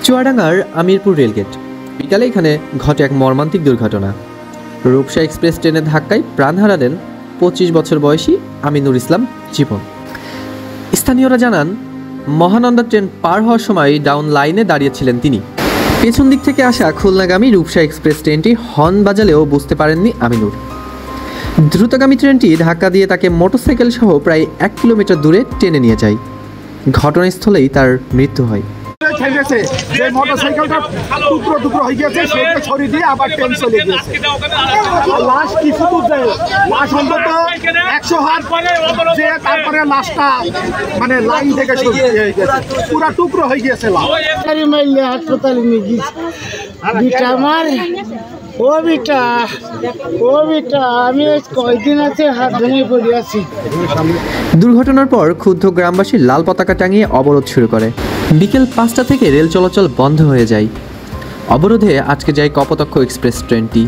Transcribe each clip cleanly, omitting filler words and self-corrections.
চুয়াডাঙ্গার আমিরপুর রেলগেট। বিকালে এখানে ঘটে এক মর্মান্তিক দুর্ঘটনা। রূপসা এক্সপ্রেস ট্রেনের ধাক্কায় প্রাণ হারালেন 25 বছর বয়সী আমিনুর ইসলাম জীবন। স্থানীয়রা জানান, মহানন্দা ট্রেন পার হওয়ার সময় ডাউন লাইনে দাঁড়িয়েছিলেন তিনি। পেছন দিক থেকে আসা খুলনাগামী রূপসা এক্সপ্রেস ট্রেনটি হর্ন বাজালেও বুঝতে পারেননি আমিনুর। দ্রুতগামী ট্রেনটি ধাক্কা দিয়ে তাকে মোটরসাইকেল সহ প্রায় 1 কিলোমিটার দূরে টেনে নিয়ে যায়। ঘটনাস্থলেই তার মৃত্যু হয়। যে মোটরসাইকেলটা টুকরো টুকরো হয়ে গেছে সেটা ছড়িয়ে দিয়ে আবার ট্রেন চলে গিয়েছে। লাশ কিছু লাশ অন্তত 100 হাত যে তারপরে লাশটা মানে লাইন থেকে সরিয়ে হয়ে গেছে, পুরা টুকরো হয়ে গিয়েছে। হাসপাতালে নিয়ে গিয়েছে বিটা আমার ও বিটা আমি কয়েকদিন আছে হাত ভেঙে পড়ে আছি। দুর্ঘটনার পর ক্ষুব্ধ গ্রামবাসী লাল পতাকা টাঙিয়ে অবরোধ শুরু করে। বিকেল 5টা থেকে রেল চলাচল বন্ধ হয়ে যায়। অবরোধে আটকে যায় কপোতাক্ষ এক্সপ্রেস ট্রেনটি।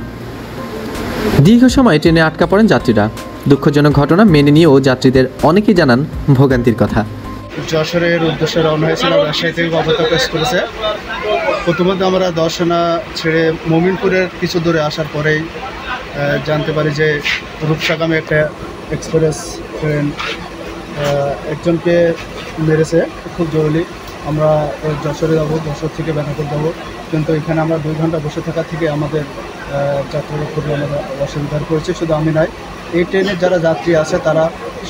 দীর্ঘ সময় ট্রেনে আটকা পড়েন যাত্রীরা। দুঃখজনক ঘটনা মেনে নিয়েও যাত্রীদের অনেকেই জানান ভোগান্তির কথা। যশোরের উদ্দেশ্যে রওনা হয়েছিলাম রাজশাহী থেকে কপোতাক্ষ এক্সপ্রেসে। প্রথমত আমরা দর্শনা ছেড়ে মোমিনপুরের কিছু দূরে আসার পরেই জানতে পারি যে রূপসাগামী একটা এক্সপ্রেস ট্রেন একজনকে মেরেছে। খুব জরুরি আমরা যশোরে যাবো, যশোর থেকে বেনাপুর যাবো, কিন্তু এখানে আমরা 2 ঘন্টা বসে থাকা থেকে আমাদের যাত্রাটা খুবই আমরা অসুবিধার করেছি। শুধু আমি নয়, এই ট্রেনের যারা যাত্রী আছে তারা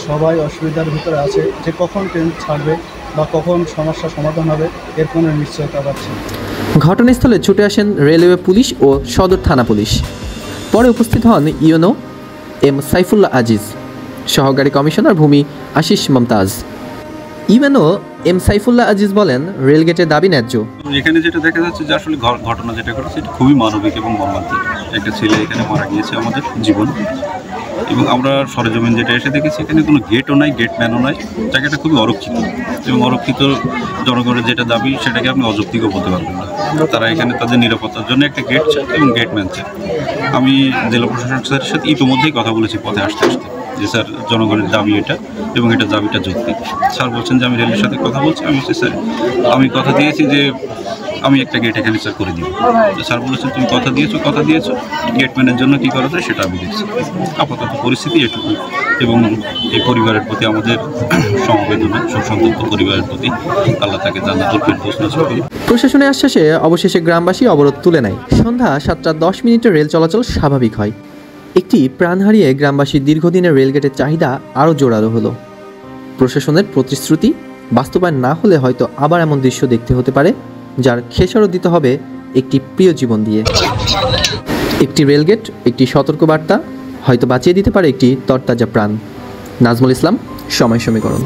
সবাই অসুবিধার ভিতরে আছে যে কখন ট্রেন ছাড়বে বা কখন সমস্যার সমাধান হবে এর কোনো নিশ্চয়তা পাচ্ছি। ঘটনাস্থলে ছুটে আসেন রেলওয়ে পুলিশ ও সদর থানা পুলিশ। পরে উপস্থিত হন ইউনো এম সাইফুল্লাহ আজিজ, সহকারী কমিশনার ভূমি আশিস মমতাজ। ইউএনও এম সাইফুল্লাহ আজিজ বলেন, রেলগেটের দাবি ন্যায্য। এখানে যেটা দেখা যাচ্ছে যে আসলে ঘটনা যেটা ঘটেছে এটা খুবই মানবিক এবং মর্মান্তিক। একটা ছেলে এখানে মারা গিয়েছে, আমাদের জীবন। এবং আমরা সরেজমিন যেটা এসে দেখেছি এখানে কোনো গেটও নাই, গেটম্যানও নাই। জায়গাটা খুবই অরক্ষিত এবং অরক্ষিত জনগণের যেটা দাবি সেটাকে আপনি অযৌক্তিকও বলতে পারবেন না। তারা এখানে তাদের নিরাপত্তার জন্য একটা গেট চায় এবং গেটম্যান চায়। আমি জেলা প্রশাসক স্যারের সাথে ইতিমধ্যেই কথা বলেছি পথে আসতে যে স্যার জনগণের দাবি এটা এবং এটা দাবিটা যৌক্তিক। স্যার বলছেন যে আমি রেলের সাথে কথা বলছি। আমি বলছি স্যার আমি কথা দিয়েছি যে আমি একটা গেট এখানে স্যার করে দিব। স্যার বলেছেন তুমি কথা দিয়েছো গেটম্যানের জন্য কী করা যায় সেটা আমি দেখছি। আপাতত পরিস্থিতি এটুকু এবং এই পরিবারের প্রতি আমাদের সমবেদনা, শোকসন্তপ্ত পরিবারের প্রতি আল্লাহ তাকে জান্নাতুল ফেরদৌস নসিব করুন। প্রশাসনের আশ্বাসে অবশেষে গ্রামবাসী অবরোধ তুলে নেয়। সন্ধ্যা 7:10 রেল চলাচল স্বাভাবিক হয়। একটি প্রাণ হারিয়ে গ্রামবাসীর দীর্ঘদিনের রেলগেটের চাহিদা আরও জোরালো হলো। প্রশাসনের প্রতিশ্রুতি বাস্তবায়ন না হলে হয়তো আবার এমন দৃশ্য দেখতে হতে পারে, যার খেসারত দিতে হবে একটি প্রিয় জীবন দিয়ে। একটি রেলগেট, একটি সতর্কবার্তা হয়তো বাঁচিয়ে দিতে পারে একটি তরতাজা প্রাণ। নাজমুল ইসলাম, সময় সমীকরণ।